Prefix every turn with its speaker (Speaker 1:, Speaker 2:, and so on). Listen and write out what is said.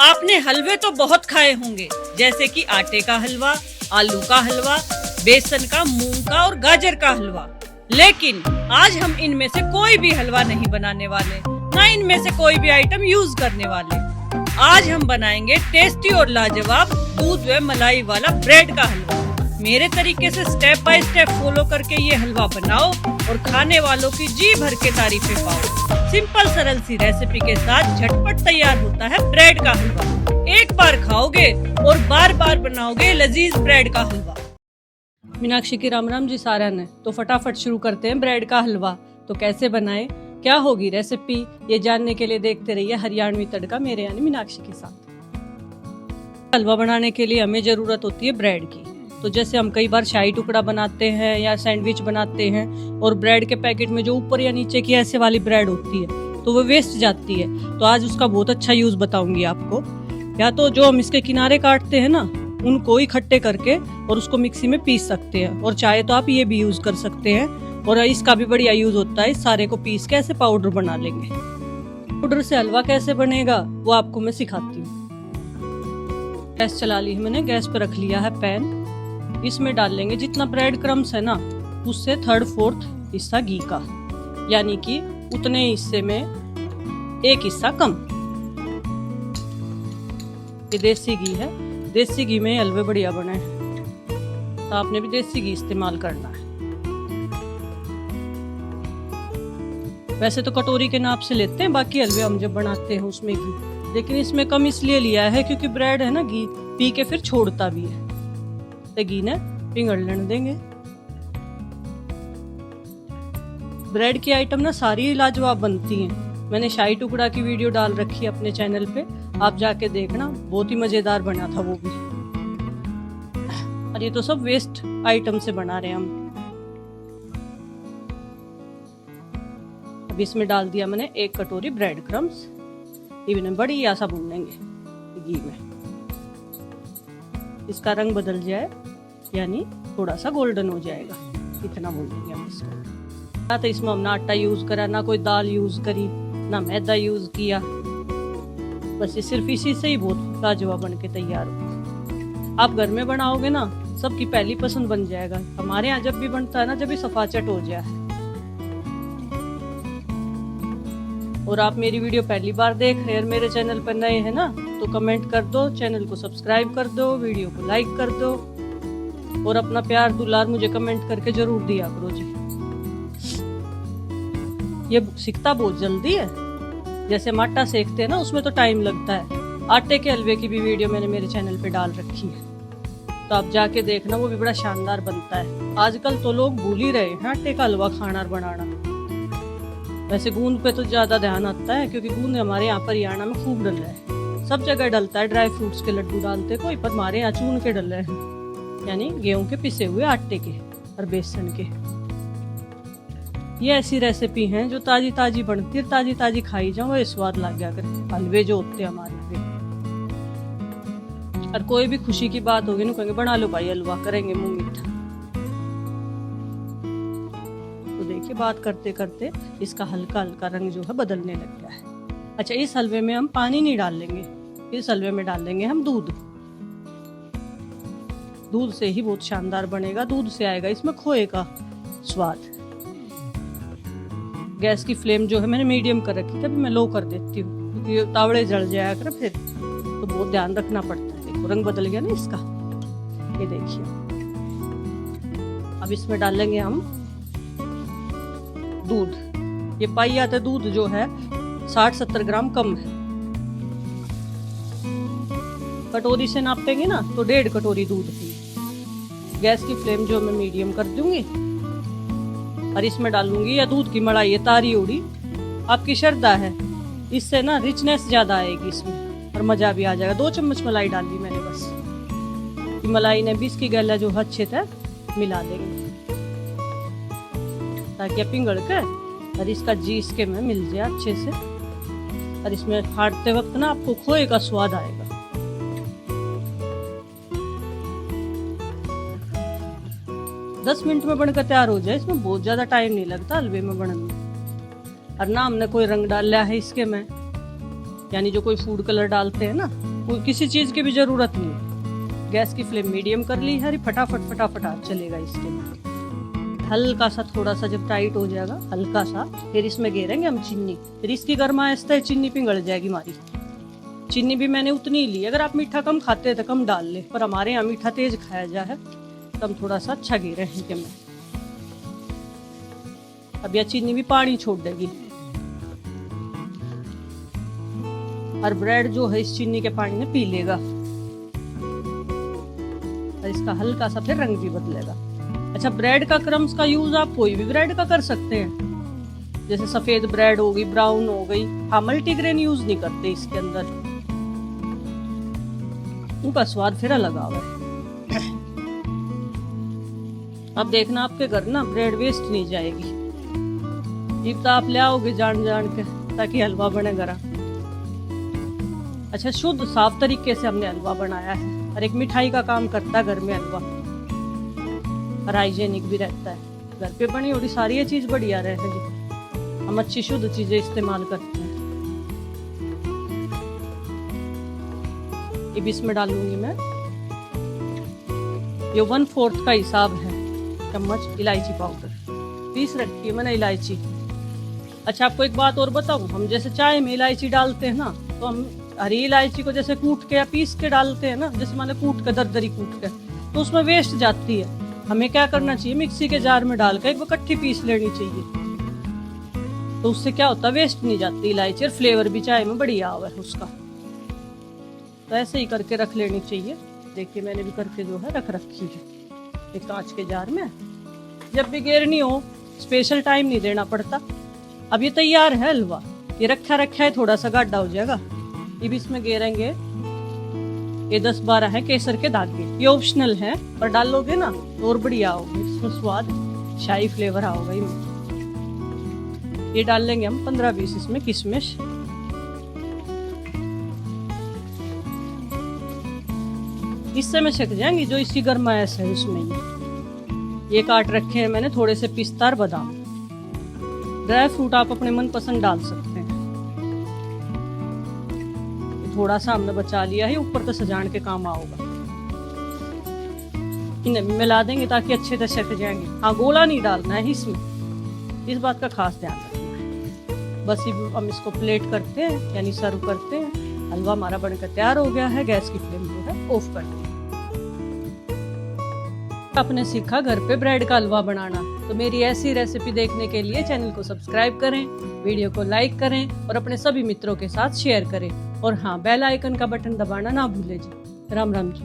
Speaker 1: आपने हलवे तो बहुत खाए होंगे, जैसे कि आटे का हलवा, आलू का हलवा, बेसन का, मूंग का और गाजर का हलवा। लेकिन आज हम इनमें से कोई भी हलवा नहीं बनाने वाले, ना इनमें से कोई भी आइटम यूज करने वाले। आज हम बनाएंगे टेस्टी और लाजवाब दूध व मलाई वाला ब्रेड का हलवा। मेरे तरीके से स्टेप बाय स्टेप फॉलो करके ये हलवा बनाओ और खाने वालों की जी भर के तारीफें पाओ। सिंपल सरल सी रेसिपी के साथ झटपट तैयार होता है ब्रेड का हलवा। एक बार खाओगे और बार बार बनाओगे लजीज ब्रेड का हलवा। मीनाक्षी की राम राम जी सारा ने, तो फटाफट शुरू करते हैं ब्रेड का हलवा। तो कैसे बनाएं, क्या होगी रेसिपी, ये जानने के लिए देखते रहिए हरियाणवी तड़का मेरे यानी मीनाक्षी के साथ। हलवा बनाने के लिए हमें जरूरत होती है ब्रेड की। तो जैसे हम कई बार शाही टुकड़ा बनाते हैं या सैंडविच बनाते हैं और ब्रेड के पैकेट में जो ऊपर या नीचे की ऐसे वाली ब्रेड होती है तो वो वेस्ट जाती है। तो आज उसका बहुत अच्छा यूज बताऊंगी आपको। या तो जो हम इसके किनारे काटते हैं ना, उनको इकट्ठे करके और उसको मिक्सी में पीस सकते हैं, और चाहे तो आप ये भी यूज कर सकते हैं। और इसका भी बढ़िया यूज होता है, इस सारे को पीस के ऐसे पाउडर बना लेंगे। पाउडर से हलवा कैसे बनेगा वो आपको मैं सिखाती हूँ। गैस चला ली है मैंने, गैस पे रख लिया है पैन। इसमें डाल लेंगे जितना ब्रेड क्रम्स है ना, उससे 1/3 हिस्सा घी का, यानी कि उतने हिस्से में 1 हिस्सा कम। ये देसी घी है, देसी घी में हलवे बढ़िया बने, तो आपने भी देसी घी इस्तेमाल करना है। वैसे तो कटोरी के नाप से लेते हैं बाकी हलवे हम जब बनाते हैं उसमें घी, लेकिन इसमें कम इसलिए लिया है क्योंकि ब्रेड है ना घी पी के फिर छोड़ता भी है, तो घी ने पिघल लेने देंगे। ब्रेड की आइटम ना सारी लाजवाब बनती हैं। मैंने शाही टुकड़ा की वीडियो डाल रखी है अपने चैनल पे, आप जाके देखना, बहुत ही मजेदार बना था वो भी। और ये तो सब वेस्ट आइटम से बना रहे हैं हम। अब इसमें डाल दिया मैंने 1 कटोरी ब्रेड क्रम्स। ये भी बड़ी आसा भून लेंगे घी में, इसका रंग बदल जाए यानी थोड़ा सा गोल्डन हो जाएगा, इतना भून लेंगे हम इसको। तो इसमें हमने आटा यूज करा, ना कोई दाल यूज करी, ना मैदा यूज किया, बस ये सिर्फ इसी से ही बहुत लाजवाब बन के तैयार हो। आप घर में बनाओगे ना, सबकी पहली पसंद बन जाएगा। हमारे यहाँ जब भी बनता है ना, जब भी सफाचट हो जाए। और आप मेरी वीडियो पहली बार देख रहे हैं, मेरे चैनल पर नए हैं ना, तो कमेंट कर दो, चैनल को सब्सक्राइब कर दो, वीडियो को लाइक कर दो, और अपना प्यार दुलार मुझे कमेंट करके जरूर दिया करो जी। ये सीखता बहुत जल्दी है, जैसे हम आटा सेकते हैं ना, उसमें तो टाइम लगता है। आटे के हलवे की भी वीडियो मैंने मेरे चैनल पे डाल रखी है, तो आप जाके देखना, वो भी बड़ा शानदार बनता है। आजकल तो लोग भूल ही रहे हैं आटे का हलवा खाना और बनाना। वैसे गूंद पे तो ज्यादा ध्यान आता है, क्योंकि गूंद हमारे यहाँ पर हरियाणा में खूब डल रहा है, सब जगह डलता है। ड्राई फ्रूट्स के लड्डू डालते कोई, पर हमारे यहाँ चून के डल रहे हैं, यानी गेहूं के पिसे हुए आटे के और बेसन के। ये ऐसी रेसिपी हैं जो ताजी ताजी बनती है, ताजी ताजी खाई जाओ, ये स्वाद लग गया कर हलवे जो होते हैं हमारे पे। और कोई भी खुशी की बात होगी ना, कहेंगे बना लो भाई हलवा, करेंगे मुंह मीठा। तो देखिए बात करते करते इसका हल्का हल्का रंग जो है बदलने लग गया है। अच्छा, इस हलवे में हम पानी नहीं डाल लेंगे, इस हलवे में डाल लेंगे हम दूध। दूध से ही बहुत शानदार बनेगा, दूध से आएगा इसमें खोए का स्वाद। गैस की फ्लेम जो है मैंने मीडियम कर रखी थी, अभी मैं लो कर देती हूँ क्योंकि तावड़े जल जाया कर फिर, तो बहुत ध्यान रखना पड़ता है। देखो रंग बदल गया ना इसका, ये देखिए। अब इसमें डालेंगे हम दूध। ये पाइया था दूध जो है 60-70 ग्राम कम है। कटोरी से नापेंगे ना तो 1.5 कटोरी दूध थी। गैस की फ्लेम जो मैं मीडियम कर दूंगी, और इसमें डालूंगी या दूध की मलाई है तारी उड़ी, आपकी श्रद्धा है, इससे ना रिचनेस ज्यादा आएगी इसमें और मजा भी आ जाएगा। 2 चम्मच मलाई डाली मैंने बस। मलाई ने भी इसकी गला जो अच्छे से मिला देंगे ताकि पिघल कर और इसका जी इसके में मिल जाए अच्छे से। और इसमें फाड़ते वक्त ना आपको खोए का स्वाद आएगा। 10 मिनट में बनकर तैयार हो जाए, इसमें बहुत ज्यादा टाइम नहीं लगता हलवे में बनने में। और ना हमने कोई रंग डाला है इसके में, यानी जो कोई फूड कलर डालते हैं ना, वो किसी चीज की भी जरूरत नहीं। गैस की फ्लेम मीडियम कर ली है, फटाफट फटाफट चलेगा इसके लिए। हल्का सा थोड़ा सा जब टाइट हो जाएगा हल्का सा, फिर इसमें घेरेंगे हम चीनी। फिर इसकी गरमाइश चीनी पिघल जाएगी हमारी। चीनी भी मैंने उतनी ही ली, अगर आप मीठा कम खाते हैं तो कम डाल ले, पर हमारे यहाँ मीठा तेज खाया जा है तो हम थोड़ा सा अच्छा घेरे हैं कि मैं। अब यह चीनी भी पानी छोड़ देगी और ब्रेड जो है इस चीनी के पानी में पी लेगा और इसका हल्का सा फिर रंग भी बदलेगा। अच्छा, ब्रेड का क्रम्स का यूज आप कोई भी ब्रेड का कर सकते हैं, जैसे सफेद ब्रेड हो गई, ब्राउन हो गई। हाँ, मल्टीग्रेन यूज नहीं करते इसके अंदर, उनका स्वाद फिर अलग आवा है। अब देखना आपके घर ना ब्रेड वेस्ट नहीं जाएगी। जब तो आप ले आओगे जान जान के ताकि हलवा बने घर। अच्छा, शुद्ध साफ तरीके से हमने हलवा बनाया है और एक मिठाई का काम करता है घर में हलवा, और हाइजेनिक भी रहता है। घर पे बनी और सारी ये चीज बढ़िया रहेगी, हम अच्छी शुद्ध चीजें इस्तेमाल करते हैं। ये भी इसमें डालूंगी मैं, ये 1/4 का हिसाब है चम्मच इलायची पाउडर, पीस रखी है मैंने इलायची। अच्छा, आपको एक बात और बताऊं, हम जैसे चाय में इलायची डालते हैं ना, तो हम हरी इलायची को जैसे कूट के या पीस के डालते हैं ना, जैसे मैंने कूट के दरदरी कूट के, तो उसमें वेस्ट जाती है। हमें क्या करना चाहिए, मिक्सी के जार में डाल के एक इकट्ठी पीस लेनी चाहिए, तो उससे क्या होता है, वेस्ट नहीं जाती इलायची और फ्लेवर भी चाय में बढ़िया आवा है उसका। तो ऐसे ही करके रख लेनी चाहिए। देखिए मैंने भी करके जो है रख रखी है एक कांच के जार में। जब भी घेरनी हो स्पेशल टाइम नहीं देना पड़ता। अब ये तैयार है हलवा, ये रखा रखा है, थोड़ा सा गाढ़ा हो जाएगा। ये भी इसमें घेरेंगे। ये 10-12 है केसर के धागे, ये ऑप्शनल है, पर डालोगे ना तो और बढ़िया होगा, इसमें स्वाद शाही फ्लेवर आओगा। ये डाल लेंगे हम 15-20 इसमें किशमिश। इससे में छक जाएंगी जो इसकी गरमाइश है उसमें। ये काट रखे हैं मैंने थोड़े से पिस्ता और बादाम। ड्राई फ्रूट आप अपने मन पसंद डाल सकते हैं। थोड़ा सा हमने बचा लिया है, ऊपर तो सजाने के काम आओगा। इन्हें मिला देंगे ताकि अच्छे से छक जाएंगे। हाँ, गोला नहीं डालना है इसमें, इस बात का खास ध्यान रखना है। बस हम इसको प्लेट करते हैं यानी सर्व करते हैं। हलवा हमारा बनकर तैयार हो गया है। गैस की फ्लेम जो है ऑफ कर दें। आपने सीखा घर पे ब्रेड का हलवा बनाना, तो मेरी ऐसी रेसिपी देखने के लिए चैनल को सब्सक्राइब करें, वीडियो को लाइक करें और अपने सभी मित्रों के साथ शेयर करें। और हाँ, बेल आइकन का बटन दबाना ना भूलें जी। राम राम जी।